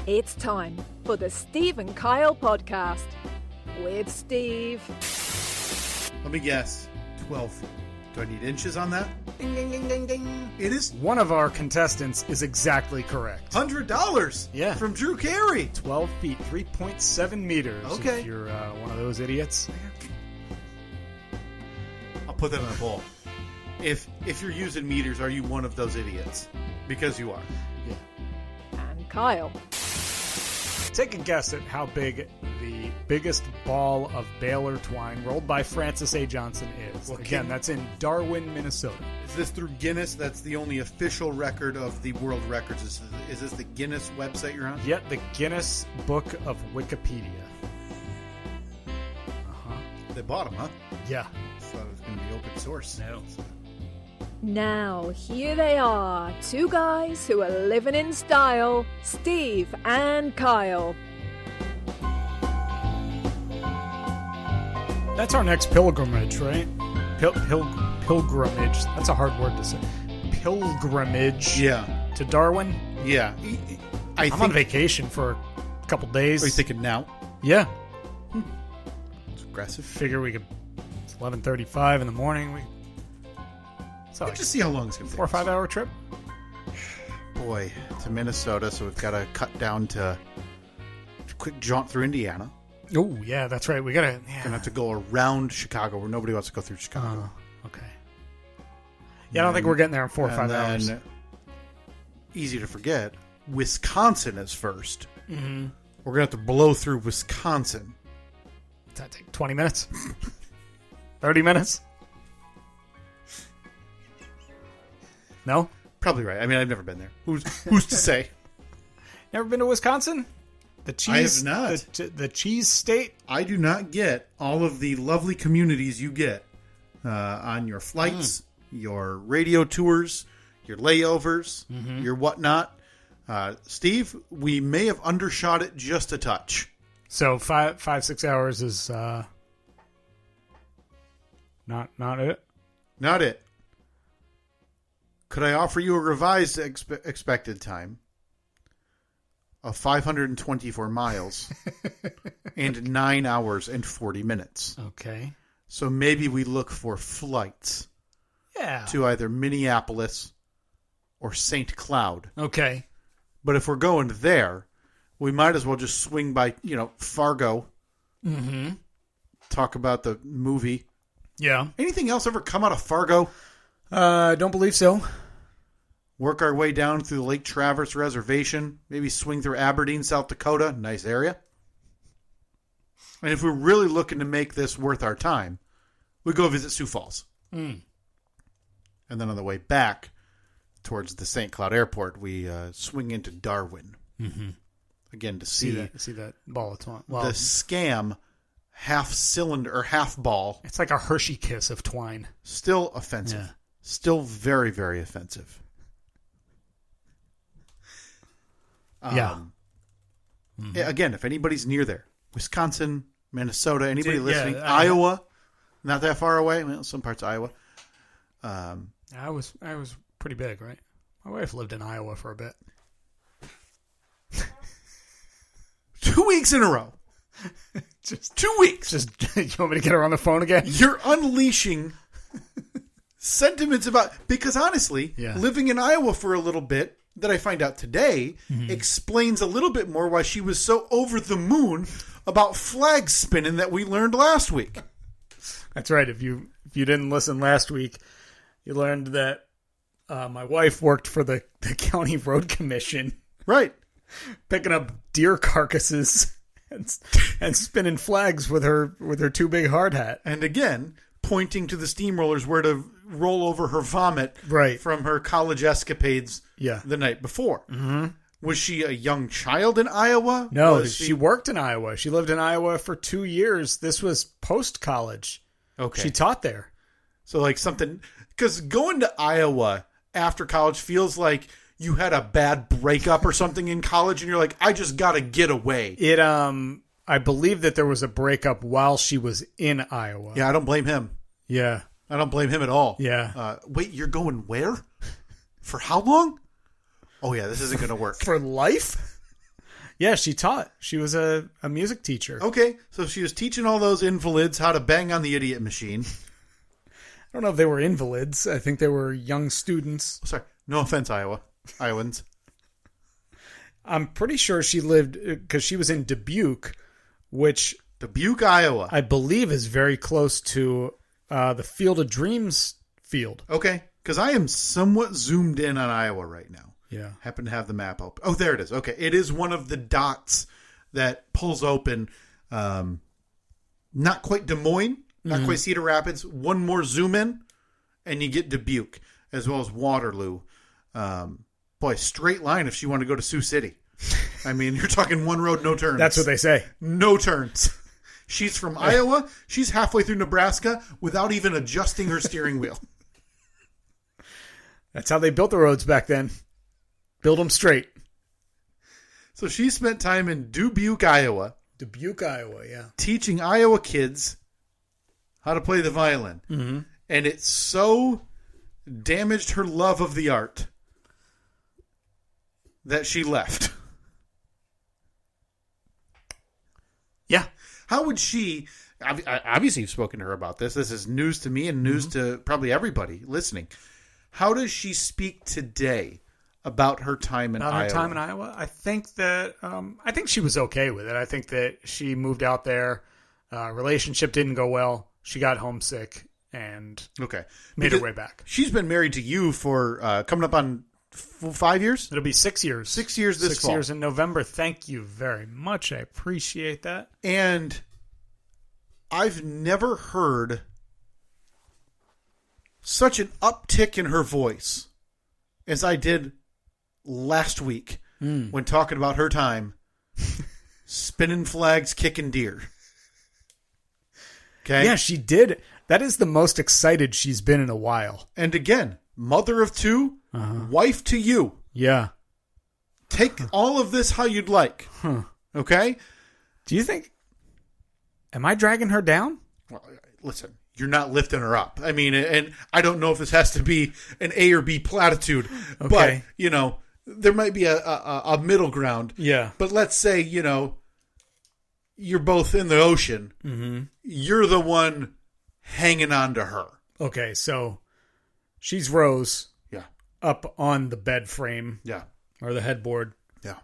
It's time for the Steve and Kyle podcast with Steve. Let me guess. 12 feet. Do I need inches on that? Ding, ding, ding, ding, ding. It is One of our contestants is exactly correct. $100. Yeah. From Drew Carey. 12 feet, 3.7 meters. Okay. If you're one of those idiots. I'll put that on a poll. If you're using meters, are you one of those idiots? Because you are. Yeah. And Kyle. Take a guess at how big the biggest ball of baler twine rolled by Francis A. Johnson is. Well, Again, that's in Darwin, Minnesota. Is this through Guinness? That's the only official record of the world records. Is this the Guinness website you're on? Yet the Guinness Book of Wikipedia. They bought them, huh? Yeah. I thought it was going to be open source. No. Now, here they are, two guys who are living in style, Steve and Kyle. That's our next pilgrimage, right? Pilgrimage. That's a hard word to say. Pilgrimage. Yeah. To Darwin. Yeah. I'm on vacation for a couple days. Are you thinking now? Yeah. It's aggressive. Figure we could. It's 11:35 in the morning. So Let's just see how long it's going to take. 4 or 5 hour trip. Boy, to Minnesota, so we've got to cut down to a quick jaunt through Indiana. Oh yeah, that's right. We gotta. Yeah. Gonna have to go around Chicago, where nobody wants to go through Chicago. Okay. Yeah, I don't think we're getting there in 4 or 5 And hours. then, easy to forget, Wisconsin is first. Mm-hmm. We're gonna have to blow through Wisconsin. Does that take 20 minutes? 30 minutes? No? Probably right. I mean, I've never been there. Who's to say? Never been to Wisconsin? The cheese. I have not. The cheese state. I do not get all of the lovely communities you get on your flights, your radio tours, your layovers, your whatnot. Steve, we may have undershot it just a touch. So 6 hours is not it. Not it. Could I offer you a revised expected time of 524 miles and 9 hours and 40 minutes? Okay. So maybe we look for flights to either Minneapolis or St. Cloud. Okay. But if we're going there, we might as well just swing by, Fargo. Mm-hmm. Talk about the movie. Yeah. Anything else ever come out of Fargo? Don't believe so. Work our way down through the Lake Traverse Reservation. Maybe swing through Aberdeen, South Dakota. Nice area. And if we're really looking to make this worth our time, we go visit Sioux Falls. Mm. And then on the way back towards the St. Cloud Airport, we swing into Darwin. Mm-hmm. Again, to see that ball of twine. the scam half cylinder or half ball. It's like a Hershey kiss of twine. Still offensive. Yeah. Still very, very offensive. Yeah. Again, if anybody's near there, Wisconsin, Minnesota, anybody listening, yeah, Iowa, not that far away. Well, some parts of Iowa. I was pretty big, right? My wife lived in Iowa for a bit. 2 weeks in a row. Just 2 weeks. Just you want me to get her on the phone again? You're unleashing sentiments about, because honestly, living in Iowa for a little bit, that I find out today, explains a little bit more why she was so over the moon about flag spinning that we learned last week. That's right. If you didn't listen last week, you learned that my wife worked for the county road commission. Right. Picking up deer carcasses and spinning flags with her too big hard hat. And again, pointing to the steamrollers where to roll over her vomit from her college escapades the night before. Mm-hmm. Was she a young child in Iowa? No, she worked in Iowa. She lived in Iowa for 2 years. This was post-college. Okay. She taught there. So like something, because going to Iowa after college feels like you had a bad breakup or something in college and you're like, I just got to get away. I believe that there was a breakup while she was in Iowa. Yeah, I don't blame him. Yeah. I don't blame him at all. Yeah. Wait, you're going where? For how long? Oh, yeah, this isn't going to work. For life? Yeah, she taught. She was a music teacher. Okay, so she was teaching all those invalids how to bang on the idiot machine. I don't know if they were invalids. I think they were young students. Sorry, no offense, Iowans. I'm pretty sure she lived, because she was in Dubuque, which... Dubuque, Iowa. I believe is very close to the Field of Dreams field. Okay, because I am somewhat zoomed in on Iowa right now. Yeah. Happen to have the map open. Oh, there it is. Okay, it is one of the dots that pulls open. Not quite Des Moines, not quite Cedar Rapids. One more zoom in, and you get Dubuque, as well as Waterloo. Boy, straight line if she wanted to go to Sioux City. I mean, you're talking one road, no turns. That's what they say. No turns. She's from Iowa. She's halfway through Nebraska without even adjusting her steering wheel. That's how they built the roads back then. Build them straight. So she spent time in Dubuque, Iowa. Dubuque, Iowa, yeah. Teaching Iowa kids how to play the violin. Mm-hmm. And it so damaged her love of the art that she left. Yeah. How would she... Obviously, you've spoken to her about this. This is news to me and news to probably everybody listening. How does she speak today about her time in Iowa? Her time in Iowa? I think that... I think she was okay with it. I think that she moved out there. Relationship didn't go well. She got homesick and made her way back. She's been married to you for coming up on 5 years? It'll be 6 years. 6 years this fall. 6 years in November. Thank you very much. I appreciate that. And I've never heard such an uptick in her voice as I did last week when talking about her time spinning flags, kicking deer. Okay? Yeah, she did. That is the most excited she's been in a while. And again, mother of two, wife to you. Yeah. Take all of this how you'd like. Okay? Do you think... Am I dragging her down? Well, listen, you're not lifting her up. I mean, and I don't know if this has to be an A or B platitude, but, you know, there might be a middle ground. Yeah. But let's say, you know, you're both in the ocean. Mm-hmm. You're the one hanging on to her. Okay, so she's Rose. Yeah. Up on the bed frame. Yeah. Or the headboard. Yeah.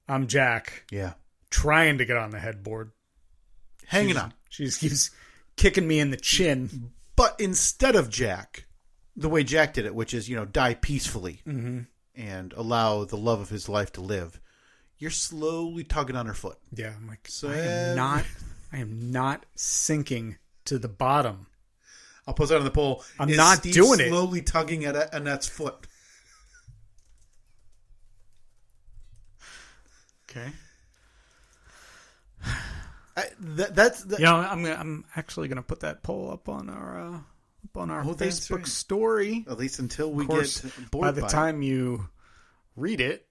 I'm Jack. Yeah. Trying to get on the headboard. Hanging on. She just keeps kicking me in the chin. But instead of Jack, the way Jack did it, which is, you know, die peacefully and allow the love of his life to live, you're slowly tugging on her foot. Yeah, I'm like, I am not sinking to the bottom. I'll post that on the poll. I'm not doing it. Slowly tugging at Annette's foot. Okay. I'm actually gonna put that poll up on our Facebook story. At least until we get bored. By the time you read it,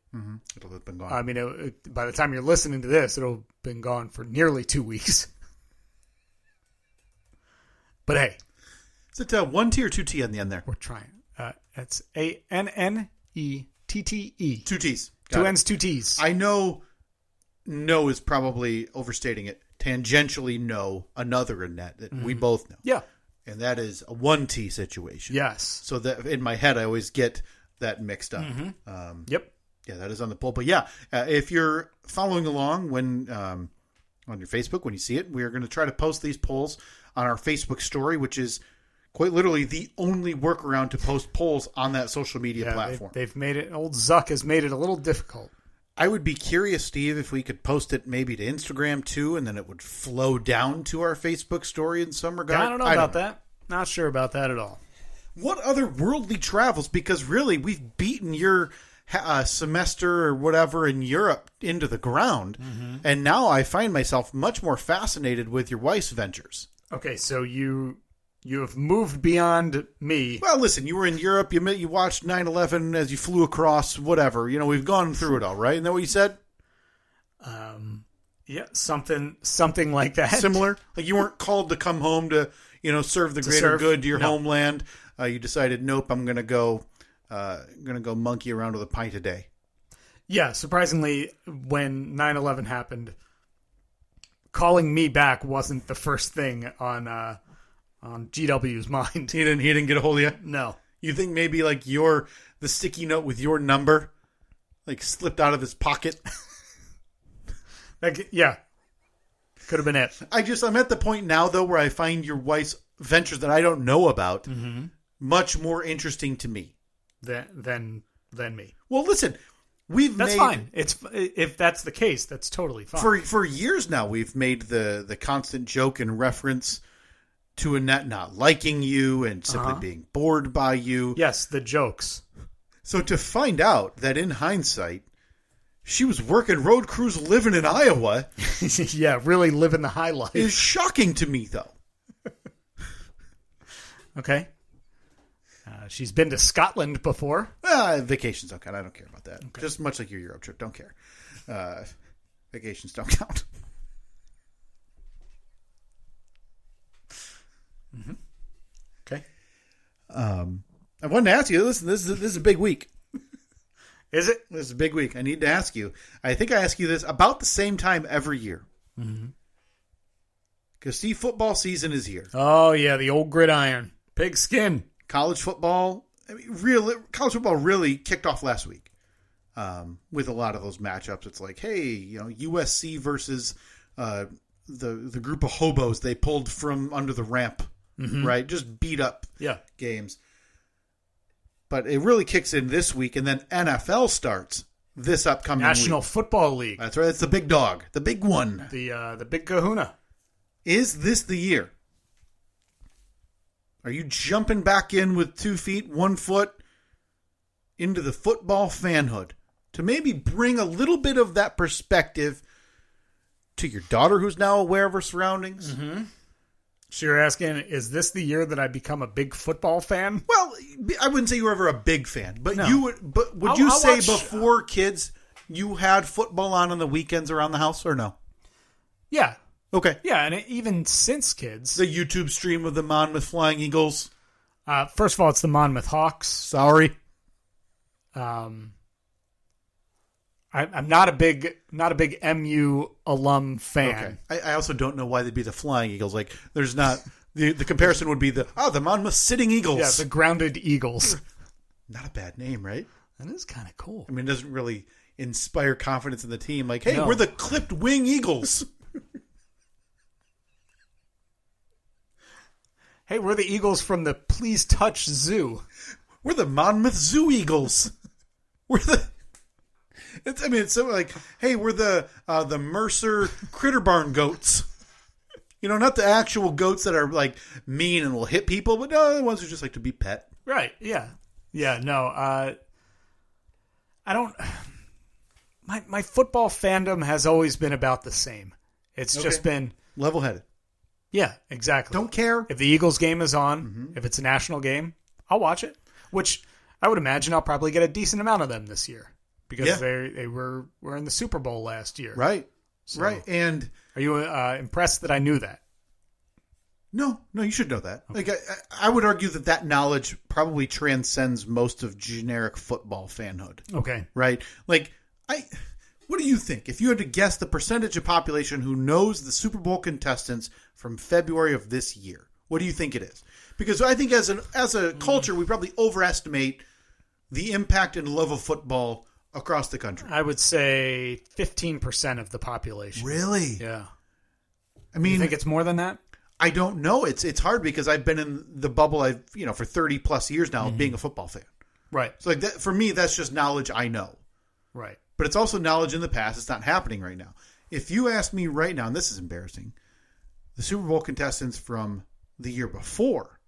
it'll have been gone. I mean, by the time you're listening to this, it'll have been gone for nearly 2 weeks. But hey, is it one T or two T on the end there? We're trying. It's ANNETTE. 2 T's. Got 2 N's, 2 T's. I know. No is probably overstating it. Tangentially know another Annette that we both know. Yeah. And that is a 1T situation. Yes. So that in my head, I always get that mixed up. Yep. Yeah, that is on the poll. But yeah, if you're following along when on your Facebook, when you see it, we are going to try to post these polls on our Facebook story, which is quite literally the only workaround to post polls on that social media platform. They've made it, old Zuck has made it a little difficult. I would be curious, Steve, if we could post it maybe to Instagram too, and then it would flow down to our Facebook story in some regard. I don't know about that. Not sure about that at all. What other worldly travels? Because really, we've beaten your semester or whatever in Europe into the ground, and now I find myself much more fascinated with your wife's ventures. Okay, so you have moved beyond me. Well, listen, you were in Europe. You watched 9/11 as you flew across. Whatever, you know, we've gone through it all, right? Isn't that what you said? Yeah, something like that. Similar. Like you weren't called to come home to, you know, serve the greater good to your homeland. You decided, nope, I'm gonna go monkey around with a pint a day. Yeah, surprisingly, when 9/11 happened, calling me back wasn't the first thing on GW's mind. He didn't get a hold of you? No. You think maybe like the sticky note with your number like slipped out of his pocket? Yeah. Could have been it. I'm at the point now though where I find your wife's ventures that I don't know about much more interesting to me than me. Well, listen, that's fine. If that's the case, that's totally fine. For years now, we've made the constant joke and reference to Annette not liking you and simply being bored by you. Yes, the jokes. So to find out that in hindsight, she was working road crews living in Iowa. Yeah, really living the high life. Is shocking to me, though. Okay. She's been to Scotland before. Vacations don't count. I don't care about that. Okay. Just much like your Euro trip. Don't care. Vacations don't count. Mm-hmm. Okay. I wanted to ask you, listen, this is a big week. Is it? This is a big week. I need to ask you. I think I ask you this about the same time every year. Mm-hmm. Because, see, football season is here. Oh, yeah, the old gridiron. Pigskin. College football, college football really kicked off last week with a lot of those matchups. It's like, hey, USC versus the group of hobos they pulled from under the ramp, right? Just beat up games. But it really kicks in this week, and then NFL starts this upcoming National week. Football League. That's right. It's the big dog, the big one. The big kahuna. Is this the year? Are you jumping back in with 2 feet, 1 foot into the football fanhood to maybe bring a little bit of that perspective to your daughter who's now aware of her surroundings? Mm-hmm. So you're asking, is this the year that I become a big football fan? Well, I wouldn't say you were ever a big fan, but no. you would. But would you say before kids you had football on the weekends around the house, or no? Yeah. Okay. Yeah, and even since kids. The YouTube stream of the Monmouth Flying Eagles. First of all, it's the Monmouth Hawks. Sorry. I'm not a big MU alum fan. Okay. I also don't know why they'd be the Flying Eagles. Like, there's not the comparison would be the Monmouth Sitting Eagles. Yeah, the Grounded Eagles. Not a bad name, right? That is kind of cool. I mean, it doesn't really inspire confidence in the team. Like, hey, we're the Clipped Wing Eagles. Hey, we're the Eagles from the Please Touch Zoo. We're the Monmouth Zoo Eagles. It's so like, hey, we're the Mercer Critter Barn Goats. Not the actual goats that are like mean and will hit people, but no, the ones who just like to be pet. Right? Yeah. Yeah. No. I don't. My football fandom has always been about the same. It's just been level-headed. Yeah, exactly. Don't care. If the Eagles game is on, if it's a national game, I'll watch it. Which I would imagine I'll probably get a decent amount of them this year. Because they were in the Super Bowl last year. Right. So, right. And are you impressed that I knew that? No, you should know that. Okay. Like I would argue that knowledge probably transcends most of generic football fanhood. Okay. Right? Like, what do you think? If you had to guess the percentage of population who knows the Super Bowl contestants from February of this year, what do you think it is? Because I think as a culture, we probably overestimate the impact and love of football across the country. I would say 15% of the population. Really? Yeah. I mean, you think it's more than that? I don't know. It's hard because I've been in the bubble for 30 plus years now of being a football fan. Right. So like that, for me, that's just knowledge I know. Right. But it's also knowledge in the past. It's not happening right now. If you ask me right now, and this is embarrassing, the Super Bowl contestants from the year before.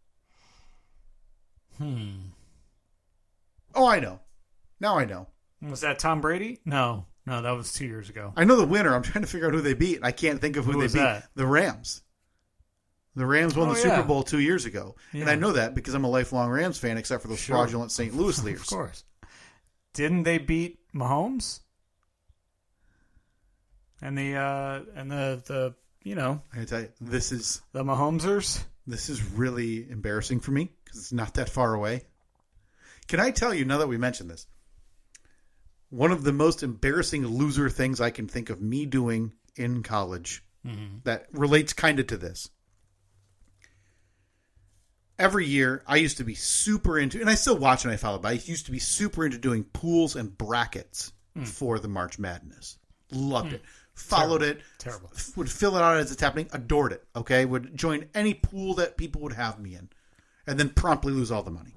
Oh, I know. Now I know. Was that Tom Brady? No, that was 2 years ago. I know the winner. I'm trying to figure out who they beat. I can't think of who they beat. That? The Rams. The Rams won the Super Bowl 2 years ago. Yeah. And I know that because I'm a lifelong Rams fan, except for those fraudulent St. Louis leaders. Of course. Didn't they beat Mahomes? And the I gotta tell you, this is the Mahomesers. This is really embarrassing for me because it's not that far away. Can I tell you, now that we mentioned this, one of the most embarrassing loser things I can think of me doing in college that relates kind of to this. Every year, I used to be super into, and I still watch and I follow, but I used to be super into doing pools and brackets for the March Madness. Loved it. Followed it. Terrible. Would fill it out as it's happening. Adored it. Okay. Would join any pool that people would have me in. And then promptly lose all the money.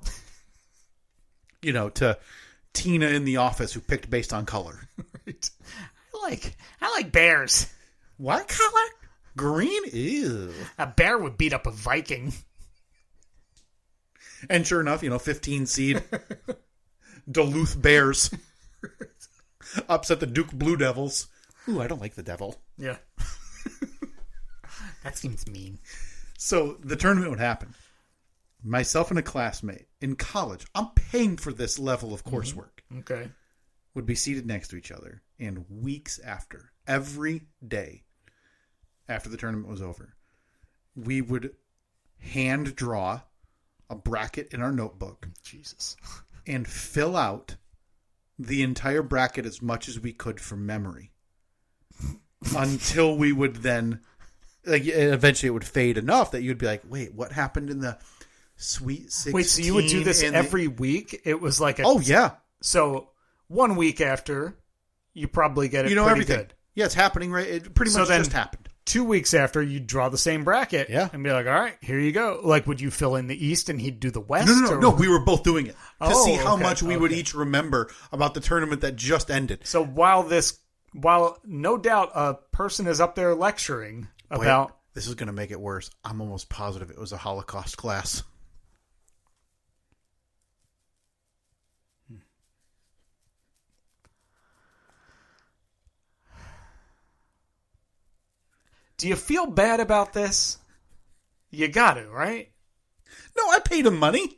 To Tina in the office who picked based on color. Right. I like bears. What color? Green? Ew. A bear would beat up a Viking. And sure enough, 15 seed Duluth Bears upset the Duke Blue Devils. Ooh, I don't like the devil. Yeah. That seems mean. So the tournament would happen. Myself and a classmate in college, I'm paying for this level of coursework. Okay. Would be seated next to each other. And weeks after, every day after the tournament was over, we would hand draw a bracket in our notebook. Jesus. And fill out the entire bracket as much as we could from memory. Until we would then, eventually it would fade enough that you'd be like, wait, what happened in the Sweet 16? Wait, so you would do this every week? It was like Oh, yeah. So 1 week after, you probably get it pretty everything. good. Yeah, it's happening, right? It pretty much just happened. 2 weeks after, you'd draw the same bracket. Yeah. And be like, all right, here you go. Like, would you fill in the East and he'd do the West? No. We were both doing it to see how much we would okay. each remember about the tournament that just ended. So while no doubt a person is up there lecturing about... This is going to make it worse. I'm almost positive it was a Holocaust class. Do you feel bad about this? You got to, right? No, I paid them money.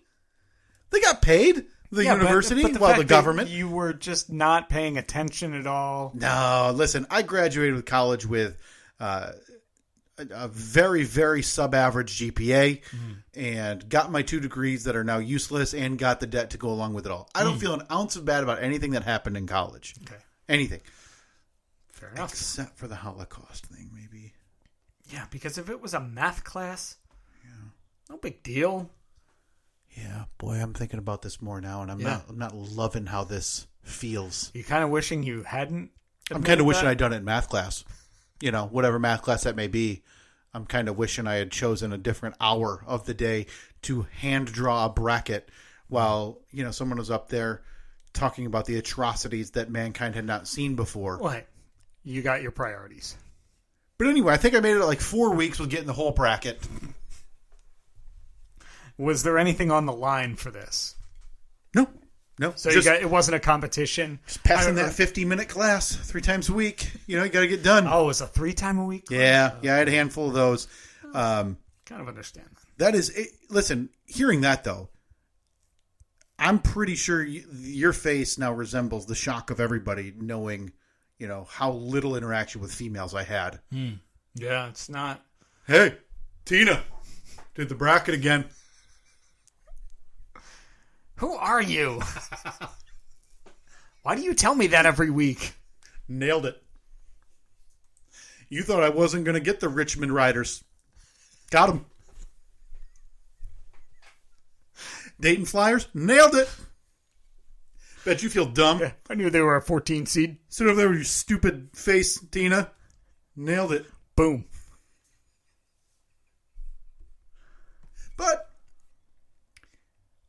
They got paid. The university, but the government. You were just not paying attention at all. No, listen, I graduated with college with a very, very sub-average GPA and got my 2 degrees that are now useless and got the debt to go along with it all. I don't feel an ounce of bad about anything that happened in college. Okay. Anything. Fair enough. Except for the Holocaust thing, maybe. Yeah, because if it was a math class, no big deal. Yeah, boy, I'm thinking about this more now, and I'm not loving how this feels. You kind of wishing you hadn't. I'm kind of wishing I'd done it in math class. Whatever math class that may be. I'm kind of wishing I had chosen a different hour of the day to hand draw a bracket while, someone was up there talking about the atrocities that mankind had not seen before. What? You got your priorities. But anyway, I think I made it 4 weeks with getting the whole bracket. Was there anything on the line for this? No. So it wasn't a competition? Just passing that 50-minute class 3 times a week. You got to get done. Oh, it was a 3 time a week class? Yeah, I had a handful of those. Kind of understand that. That is, listen, hearing that though, I'm pretty sure your face now resembles the shock of everybody knowing, how little interaction with females I had. Yeah, it's not. Hey, Tina, did the bracket again. Who are you? Why do you tell me that every week? Nailed it. You thought I wasn't going to get the Richmond Riders. Got them. Dayton Flyers? Nailed it. Bet you feel dumb. Yeah, I knew they were a 14 seed. Sit over there with your stupid face, Tina. Nailed it. Boom. But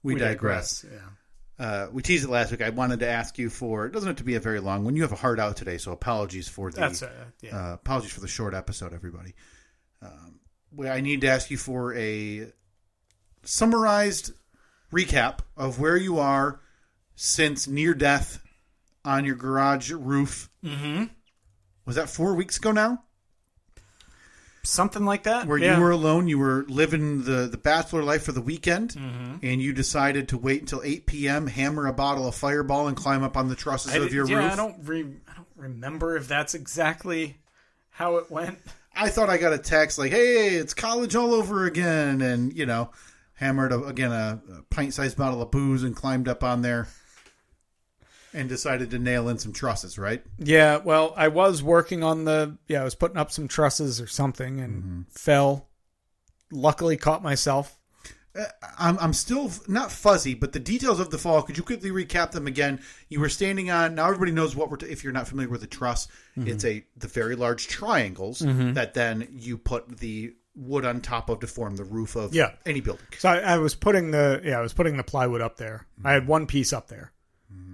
we digress. Yeah. We teased it last week. I wanted to ask you for, it doesn't have to be a very long one. You have a heart out today, so apologies for apologies for the short episode, everybody. I need to ask you for a summarized recap of where you are since near death on your garage roof. Mm-hmm. Was that 4 weeks ago now? Something like that. Where you were alone, you were living the bachelor life for the weekend, and you decided to wait until 8 p.m., hammer a bottle of Fireball, and climb up on the trusses of your roof. I don't remember if that's exactly how it went. I thought I got a text like, hey, it's college all over again, and, hammered, a pint-sized bottle of booze and climbed up on there. and decided to nail in some trusses, right? Yeah, well, I was working on I was putting up some trusses or something and fell. Luckily caught myself. I'm still not fuzzy, but the details of the fall, could you quickly recap them again? You were standing on, now everybody knows what if you're not familiar with a truss, it's the very large triangles that then you put the wood on top of to form the roof of any building. So I was putting the plywood up there. I had one piece up there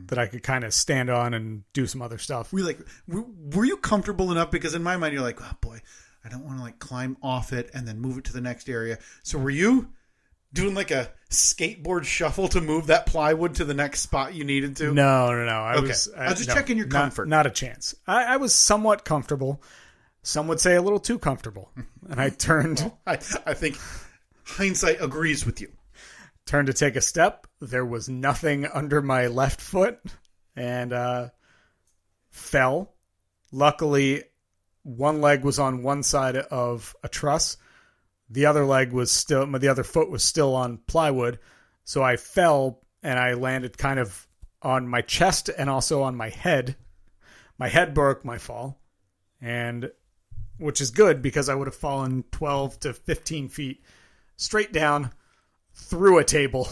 that I could kind of stand on and do some other stuff. Were you comfortable enough? Because in my mind, you're like, oh boy, I don't want to climb off it and then move it to the next area. So were you doing a skateboard shuffle to move that plywood to the next spot you needed to? No. I was just checking your comfort. Not a chance. I was somewhat comfortable. Some would say a little too comfortable. And I turned. I think hindsight agrees with you. Turned to take a step. There was nothing under my left foot and fell. Luckily, one leg was on one side of a truss. The other foot was still on plywood. So I fell and I landed kind of on my chest and also on my head. My head broke my fall, and which is good because I would have fallen 12 to 15 feet straight down through a table,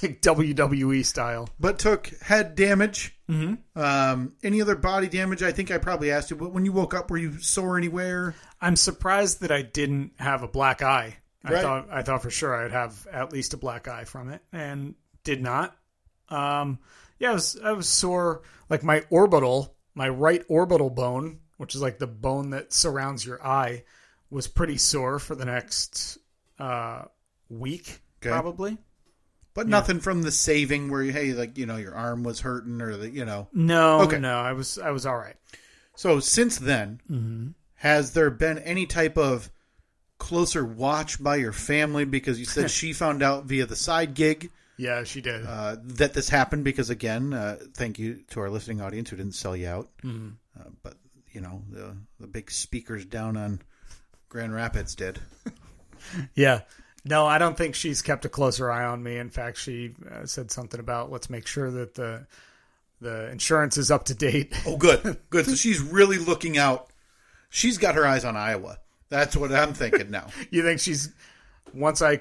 like WWE style. But took head damage. Any other body damage? I think I probably asked you, but when you woke up, were you sore anywhere? I'm surprised that I didn't have a black eye. Right. I thought for sure I'd have at least a black eye from it, and did not. I was sore. Like my right orbital bone, which is like the bone that surrounds your eye, was pretty sore for the next week, probably. But nothing from the saving where your arm was hurting or No. Okay. No, I was all right. So since then, has there been any type of closer watch by your family? Because you said she found out via the side gig. Yeah, she did. That this happened because, again, thank you to our listening audience who didn't sell you out. But, the big speakers down on Grand Rapids did. Yeah. No, I don't think she's kept a closer eye on me. In fact, she said something about let's make sure that the insurance is up to date. Oh, good. Good. So she's really looking out. She's got her eyes on Iowa. That's what I'm thinking now. You think she's once I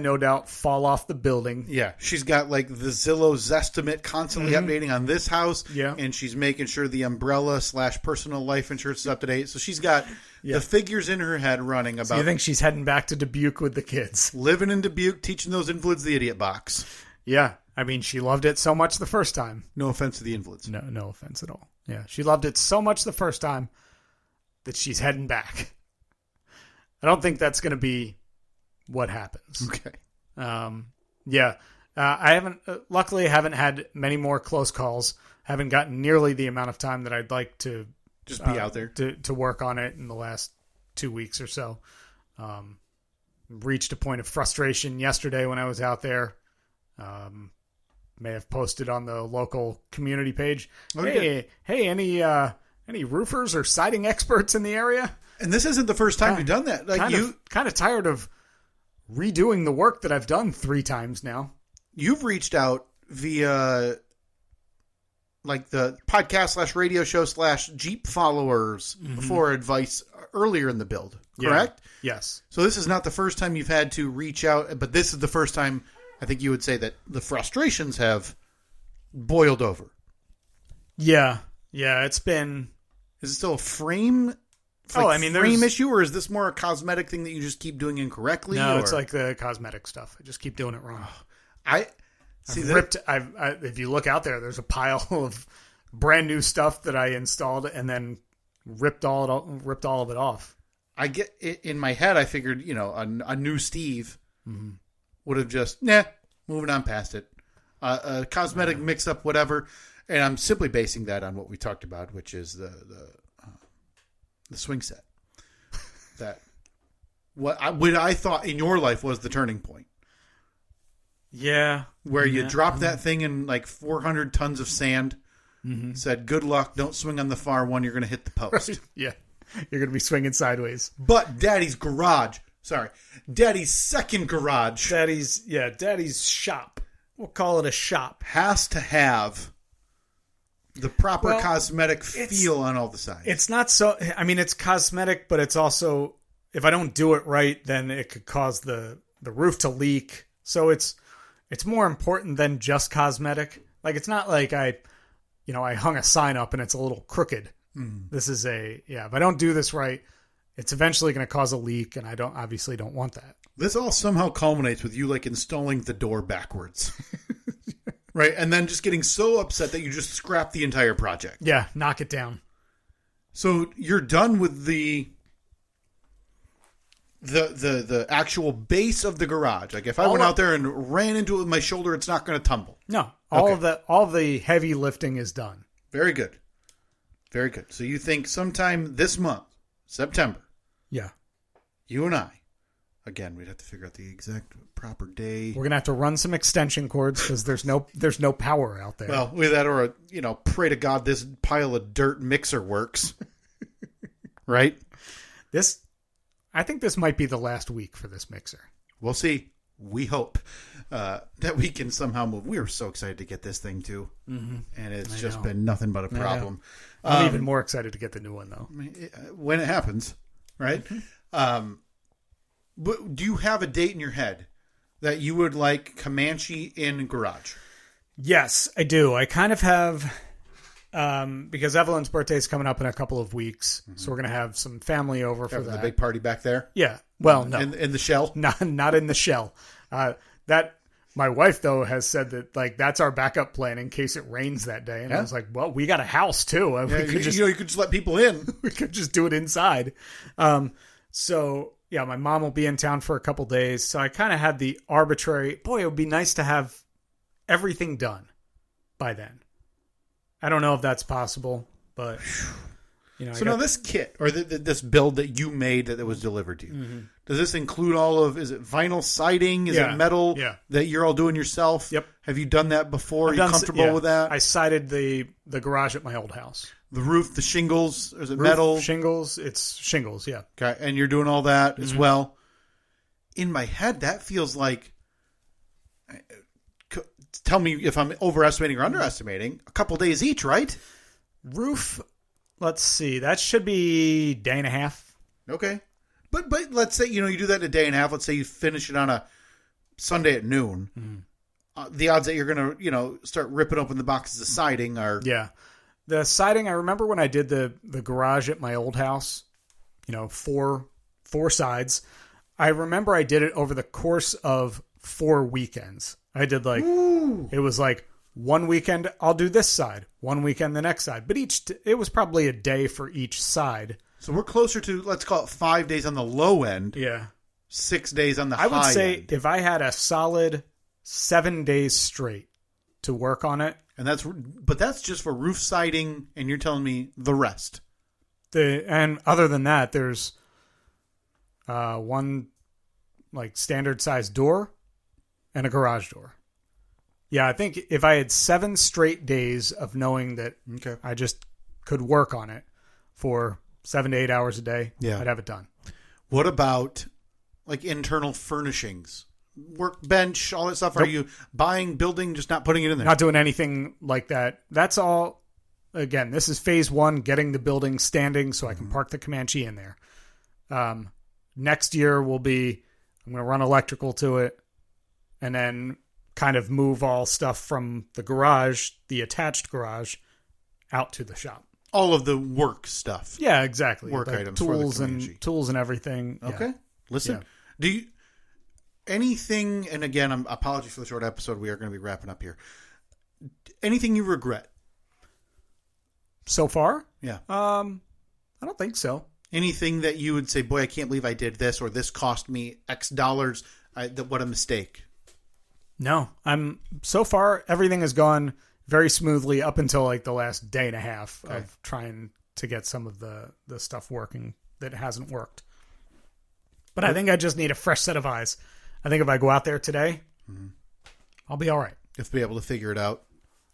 no doubt fall off the building. Yeah. She's got the Zillow Zestimate constantly updating on this house. Yeah. And she's making sure the umbrella / personal life insurance is up to date. So she's got the figures in her head running about. So you think she's heading back to Dubuque with the kids? Living in Dubuque, teaching those invalids the idiot box. Yeah. I mean, she loved it so much the first time. No offense to the invalids. No offense at all. Yeah. She loved it so much the first time that she's heading back. I don't think that's going to be what happens. Okay. I haven't, luckily I haven't had many more close calls. Haven't gotten nearly the amount of time that I'd like to just be out there to work on it in the last 2 weeks or so. Reached a point of frustration yesterday when I was out there. May have posted on the local community page. Okay. Hey, any roofers or siding experts in the area? And this isn't the first time you've done that. Kind of tired of redoing the work that I've done 3 times now. You've reached out via the podcast / radio show / Jeep followers for advice earlier in the build, correct? Yeah. Yes. So this is not the first time you've had to reach out, but this is the first time I think you would say that the frustrations have boiled over. Yeah. Yeah, it's been... Is it still a frame... frame issue, or is this more a cosmetic thing that you just keep doing incorrectly? No, it's like the cosmetic stuff. I just keep doing it wrong. If you look out there, there's a pile of brand new stuff that I installed and then ripped all of it off. I get it in my head. I figured, a new Steve would have just moving on past it. A cosmetic mix up, whatever. And I'm simply basing that on what we talked about, which is the swing set. That what I thought in your life was the turning point. Yeah. Where you dropped that thing in 400 tons of sand, said, good luck, don't swing on the far one, you're going to hit the post. Right. Yeah. You're going to be swinging sideways. But Daddy's second garage. Daddy's shop. We'll call it a shop. Has to have the proper cosmetic feel on all the sides. It's not so... I mean, it's cosmetic, but it's also... If I don't do it right, then it could cause the roof to leak. So it's more important than just cosmetic. Like, it's not like I hung a sign up and it's a little crooked. This is if I don't do this right, it's eventually going to cause a leak, and I obviously don't want that. This all somehow culminates with you like installing the door backwards. Right? And then just getting so upset that you just scrap the entire project. Yeah, knock it down. So you're done with the actual base of the garage. Like if I went out there and ran into it with my shoulder, it's not going to tumble. No. All of the heavy lifting is done. Very good. Very good. So you think sometime this month, September. Yeah. You and I. Again, we'd have to figure out the exact proper day. We're gonna have to run some extension cords because there's no power out there. Well, with that, or pray to God this pile of dirt mixer works. Right? I think this might be the last week for this mixer. We'll see. We hope that we can somehow move. We were so excited to get this thing too, and it's just been nothing but a problem. I'm even more excited to get the new one though. When it happens, right? But do you have a date in your head that you would like Comanche in garage? Yes, I do. I kind of have, because Evelyn's birthday is coming up in a couple of weeks, so we're going to have some family over for that. The big party back there? Yeah. Well, no. In the shell? Not in the shell. My wife, though, has said that that's our backup plan in case it rains that day. And I was like, well, we got a house, too. You could just let people in. We could just do it inside. So... Yeah, my mom will be in town for a couple days, so I kind of had the arbitrary, boy, it would be nice to have everything done by then. I don't know if that's possible, but, So now this kit, or this build that you made that was delivered to you, does this include is it vinyl siding? Is it metal that you're all doing yourself? Yep. Have you done that before? Are you comfortable with that? I sided the garage at my old house. The roof, the shingles, or is it metal? Shingles, it's shingles, yeah. Okay, and you're doing all that as well. In my head, that feels like, tell me if I'm overestimating or underestimating, a couple days each, right? Roof, let's see, that should be day and a half. Okay. But let's say, you do that in a day and a half. Let's say you finish it on a Sunday at noon. The odds that you're going to, start ripping open the boxes of siding are... Yeah. The siding, I remember when I did the garage at my old house, 4 sides. I remember I did it over the course of 4 weekends. I did it was like one weekend I'll do this side, one weekend the next side. But it was probably a day for each side. So we're closer to, let's call it 5 days on the low end. Yeah. 6 days on the high end. I would say if I had a solid 7 days straight to work on it. But that's just for roof siding, and you're telling me the rest. And other than that, there's one standard size door and a garage door. Yeah, I think if I had 7 straight days of knowing that I just could work on it for 7 to 8 hours a day, I'd have it done. What about internal furnishings? Workbench, all that stuff. Nope. Are you building, just not putting it in there? Not doing anything like that. That's all. Again, this is phase 1, getting the building standing so I can park the Comanche in there. Next year I'm going to run electrical to it and then kind of move all stuff from the garage, the attached garage, out to the shop. All of the work stuff. Yeah, exactly. Work items, tools for the Comanche. Tools and everything. Okay. Yeah. Listen, do you... Anything, and again, apologies for the short episode. We are going to be wrapping up here. Anything you regret? So far? Yeah. I don't think so. Anything that you would say, boy, I can't believe I did this, or this cost me X dollars. What a mistake. No. So far, everything has gone very smoothly up until the last day and a half of trying to get some of the stuff working that hasn't worked. But I think I just need a fresh set of eyes. I think if I go out there today, I'll be all right. If be able to figure it out.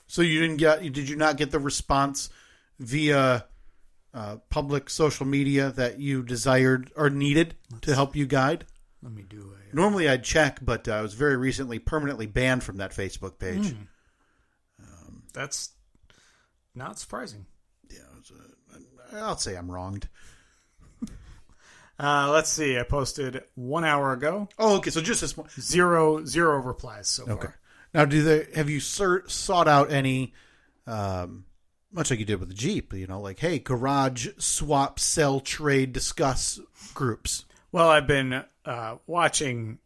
So did you not get the response via public social media that you desired or needed to help you guide? Let me do it. Normally I'd check, but I was very recently permanently banned from that Facebook page. Not surprising. Yeah, I'll say I'm wronged. Let's see. I posted 1 hour ago. Oh, okay. So just this one. Zero replies so far. Now, have you sought out any, much like you did with the Jeep, like, hey, garage, swap, sell, trade, discuss groups? Well, I've been watching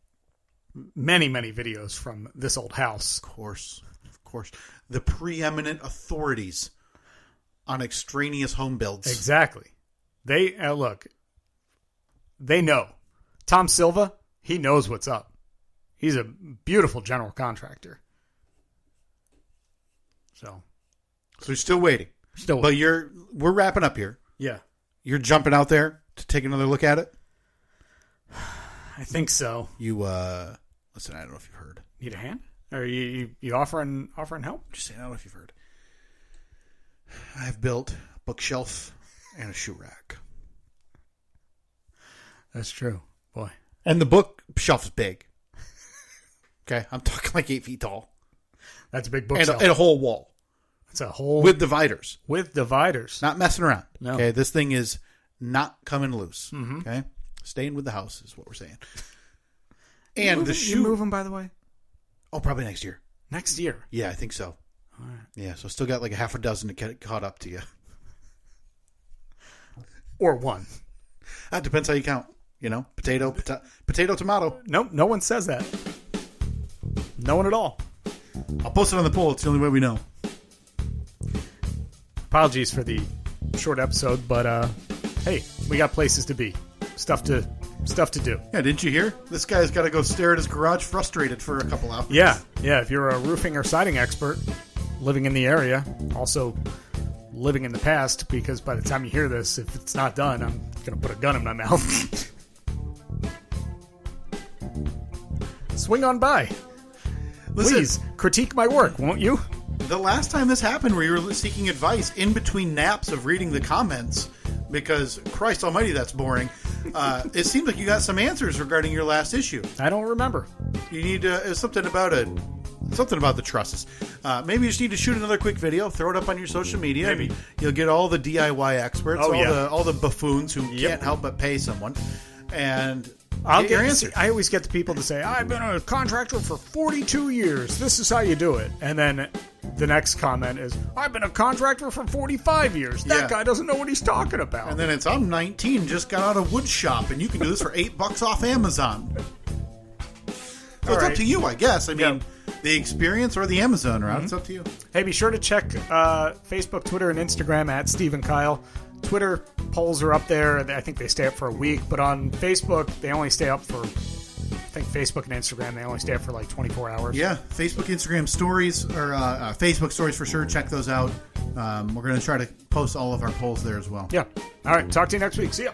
many, many videos from This Old House. Of course. The preeminent authorities on extraneous home builds. Exactly. They know. Tom Silva, he knows what's up. He's a beautiful general contractor. So you're still waiting. But we're wrapping up here. Yeah. You're jumping out there to take another look at it? I think so. You listen, I don't know if you've heard. Need a hand? Are you offering help? Just saying, I don't know if you've heard. I've built a bookshelf and a shoe rack. That's true. Boy. And the bookshelf is big. Okay? I'm talking like 8 feet tall. That's a big bookshelf. And a whole wall. It's a whole... With dividers. Not messing around. No. Okay? This thing is not coming loose. Mm-hmm. Okay? Staying with the house is what we're saying. And the shoe... You move them, by the way? Oh, probably next year. Next year? Yeah, I think so. All right. Yeah, so still got like a half a dozen to get caught up to you. Or one. That depends how you count. Potato, tomato. Nope, no one says that. No one at all. I'll post it on the poll. It's the only way we know. Apologies for the short episode, but hey, we got places to be. Stuff to do. Yeah, didn't you hear? This guy's got to go stare at his garage frustrated for a couple hours. Yeah. If you're a roofing or siding expert living in the area, also living in the past, because by the time you hear this, if it's not done, I'm going to put a gun in my mouth. Swing on by. Listen, please, critique my work, won't you? The last time this happened, where you were seeking advice in between naps of reading the comments, because Christ almighty, that's boring. It seems like you got some answers regarding your last issue. I don't remember. You need something about the trusses. Maybe you just need to shoot another quick video, throw it up on your social media. Maybe you'll get all the DIY experts, all the buffoons who can't help but pay someone, and I'll get your answer. I always get the people to say, "I've been a contractor for 42 years. This is how you do it," and then the next comment is, "I've been a contractor for 45 years. That guy doesn't know what he's talking about." And then it's, "I'm 19, just got out of wood shop, and you can do this for $8 off Amazon." So it's up to you, I guess. I mean, the experience or the Amazon route, it's up to you. Hey, be sure to check Facebook, Twitter, and Instagram at Steve and Kyle. Twitter polls are up there. I think they stay up for a week, but on Facebook, they only stay up for, I think Facebook and Instagram, they only stay up for like 24 hours. Yeah, Facebook, Instagram stories, or Facebook stories for sure. Check those out. We're going to try to post all of our polls there as well. Yeah. All right. Talk to you next week. See ya.